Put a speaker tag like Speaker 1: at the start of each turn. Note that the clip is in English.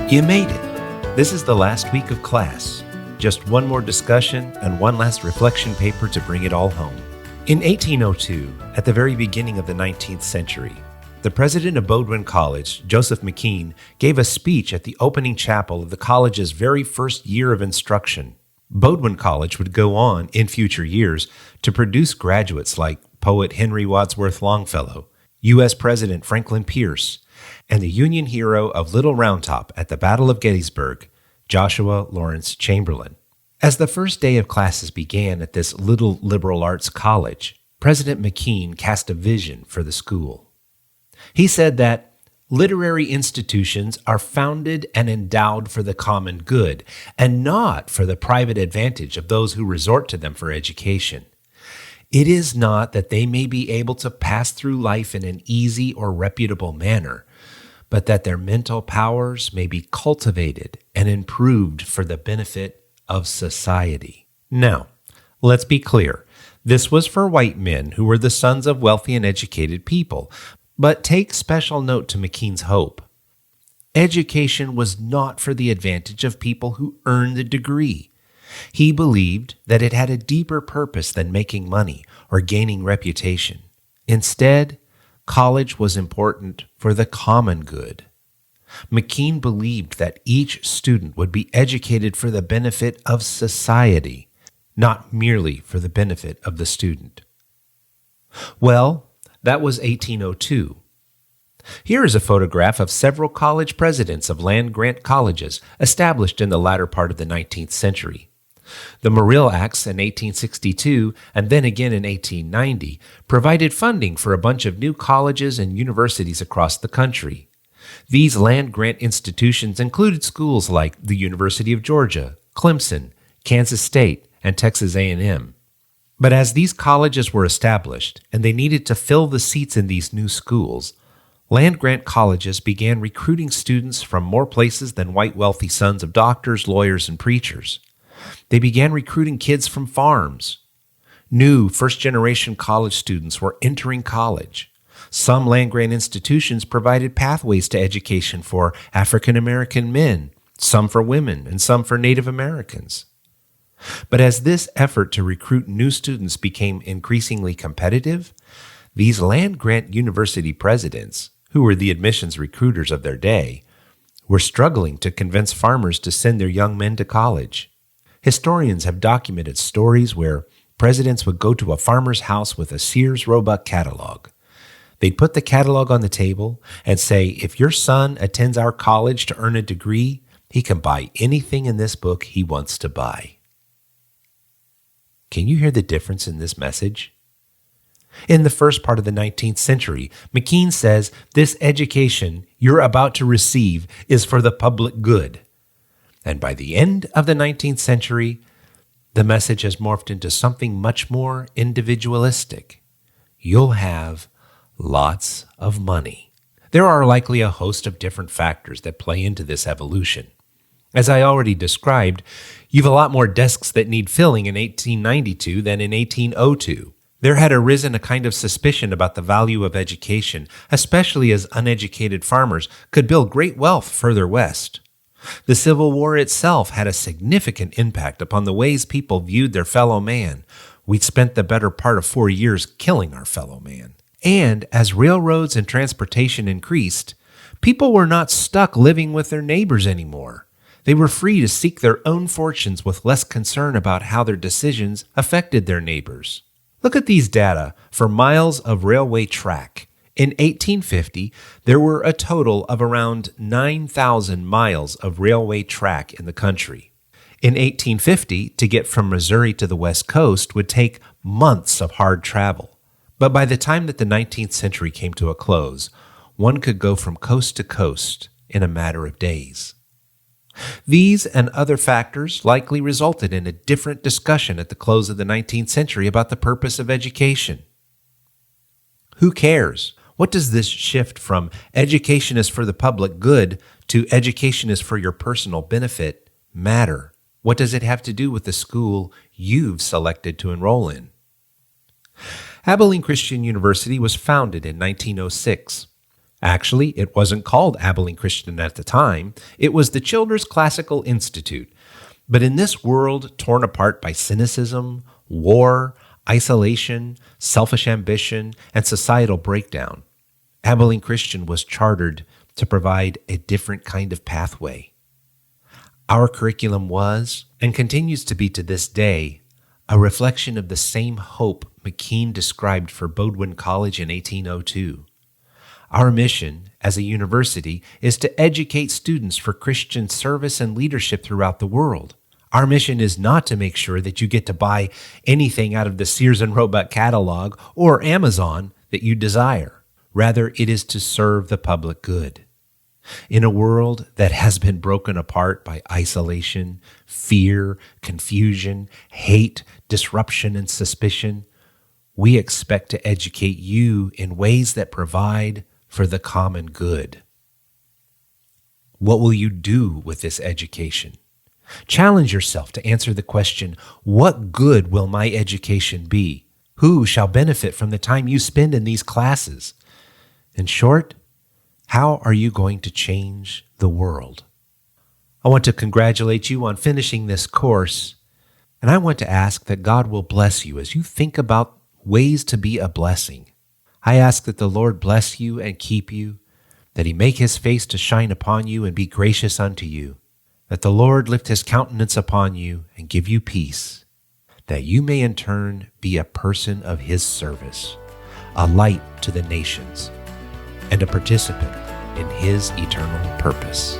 Speaker 1: You made it. This is the last week of class. Just one more discussion and one last reflection paper to bring it all home. In 1802, at the very beginning of the 19th century, the president of Bowdoin College, Joseph McKean, gave a speech at the opening chapel of the college's very first year of instruction. Bowdoin College would go on, in future years, to produce graduates like poet Henry Wadsworth Longfellow, U.S. President Franklin Pierce, and the Union hero of Little Round Top at the Battle of Gettysburg, Joshua Lawrence Chamberlain. As the first day of classes began at this little liberal arts college, President McKean cast a vision for the school. He said that literary institutions are founded and endowed for the common good, and not for the private advantage of those who resort to them for education. It is not that they may be able to pass through life in an easy or reputable manner, but that their mental powers may be cultivated and improved for the benefit of society. Now, let's be clear. This was for white men who were the sons of wealthy and educated people, but take special note to McKean's hope. Education was not for the advantage of people who earned the degree. He believed that it had a deeper purpose than making money or gaining reputation. Instead, college was important for the common good. McKean believed that each student would be educated for the benefit of society, not merely for the benefit of the student. Well, that was 1802. Here is a photograph of several college presidents of land-grant colleges established in the latter part of the 19th century. The Morrill Acts in 1862 and then again in 1890 provided funding for a bunch of new colleges and universities across the country. These land-grant institutions included schools like the University of Georgia, Clemson, Kansas State, and Texas A&M. But as these colleges were established and they needed to fill the seats in these new schools, land-grant colleges began recruiting students from more places than white wealthy sons of doctors, lawyers, and preachers. They began recruiting kids from farms. New first-generation college students were entering college. Some land-grant institutions provided pathways to education for African-American men, some for women, and some for Native Americans. But as this effort to recruit new students became increasingly competitive, these land-grant university presidents, who were the admissions recruiters of their day, were struggling to convince farmers to send their young men to college. Historians have documented stories where presidents would go to a farmer's house with a Sears Roebuck catalog. They'd put the catalog on the table and say, if your son attends our college to earn a degree, he can buy anything in this book he wants to buy. Can you hear the difference in this message? In the first part of the 19th century, McKean says this education you're about to receive is for the public good. And by the end of the 19th century, the message has morphed into something much more individualistic. You'll have lots of money. There are likely a host of different factors that play into this evolution. As I already described, you've a lot more desks that need filling in 1892 than in 1802. There had arisen a kind of suspicion about the value of education, especially as uneducated farmers could build great wealth further west. The Civil War itself had a significant impact upon the ways people viewed their fellow man. We'd spent the better part of 4 years killing our fellow man. And as railroads and transportation increased, people were not stuck living with their neighbors anymore. They were free to seek their own fortunes with less concern about how their decisions affected their neighbors. Look at these data for miles of railway track. In 1850, there were a total of around 9,000 miles of railway track in the country. In 1850, to get from Missouri to the West Coast would take months of hard travel. But by the time that the 19th century came to a close, one could go from coast to coast in a matter of days. These and other factors likely resulted in a different discussion at the close of the 19th century about the purpose of education. Who cares? What does this shift from education is for the public good to education is for your personal benefit matter? What does it have to do with the school you've selected to enroll in? Abilene Christian University was founded in 1906. Actually, it wasn't called Abilene Christian at the time. It was the Children's Classical Institute. But in this world torn apart by cynicism, war, isolation, selfish ambition, and societal breakdown, Abilene Christian was chartered to provide a different kind of pathway. Our curriculum was, and continues to be to this day, a reflection of the same hope McKean described for Bowdoin College in 1802. Our mission as a university is to educate students for Christian service and leadership throughout the world. Our mission is not to make sure that you get to buy anything out of the Sears and Roebuck catalog or Amazon that you desire. Rather, it is to serve the public good. In a world that has been broken apart by isolation, fear, confusion, hate, disruption, and suspicion, we expect to educate you in ways that provide for the common good. What will you do with this education? Challenge yourself to answer the question, what good will my education be? Who shall benefit from the time you spend in these classes? In short, how are you going to change the world? I want to congratulate you on finishing this course, and I want to ask that God will bless you as you think about ways to be a blessing. I ask that the Lord bless you and keep you, that he make his face to shine upon you and be gracious unto you, that the Lord lift his countenance upon you and give you peace, that you may in turn be a person of his service, a light to the nations, and a participant in his eternal purpose.